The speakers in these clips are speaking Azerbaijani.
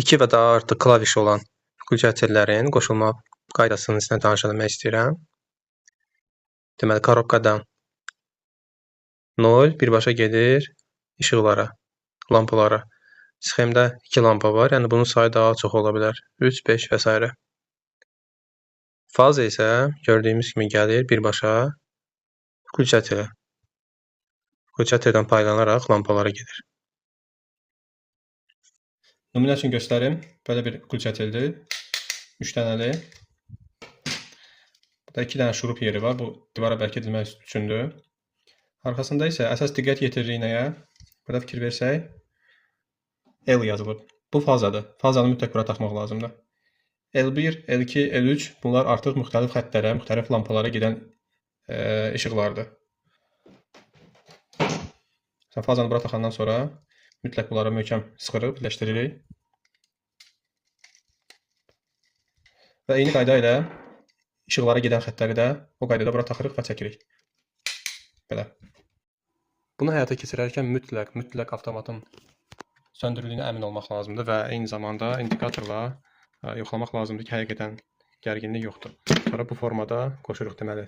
2 və daha artıq klaviş olan qülçətirlərin qoşulma qaydasının sizlə tanış etmək istəyirəm. Deməli, korobkadan 0 birbaşa gedir işıqlara, lampalara. Sxemdə 2 lampa var, yəni bunun sayı daha çox ola bilər. 3, 5 və s. Faza isə gördüyümüz kimi gəlir birbaşa qülçətirə. Qülçətirdən paylanaraq lampalara gedir. Nümunə üçün göstərim. Belə bir qülçətirdir. 3 dənəli. Burada 2 dənə şurup yeri var. Bu divara bərkidilmək üçündür. Arxasında isə əsas diqqət yetiririk nəyə? Burada fikir versək, L yazılıb. Bu fazadır. Fazanı mütləq bura taxmaq lazımdır. L1, L2, L3 bunlar artıq müxtəlif xəttlərə, müxtəlif lampalara gedən işıqlardır. Fazanı bura taxandan sonra mütləq bunları möhkəm sıxırıq, birləşdiririk. Və eyni qayda ilə işıqlara gedən xəttləri də o qaydada bura taxırıq və çəkirik. Belə. Bunu həyata keçirərkən mütləq avtomatın söndürüldüyünə əmin olmaq lazımdır və eyni zamanda indikatorla yoxlamaq lazımdır ki, həqiqətən gərginlik yoxdur. Sonra bu formada qoşuruq deməli.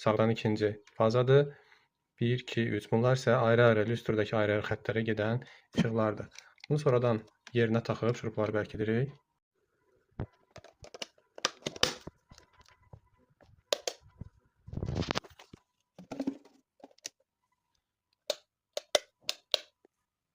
Sağdan ikinci fazadır. 1, 2, 3. Bunlar isə ayrı-ayrı lüstrdakı ayrı-ayrı xəttlərə gedən işıqlardır. Bunu sonradan yerinə taxıb şurupları bərkidirik.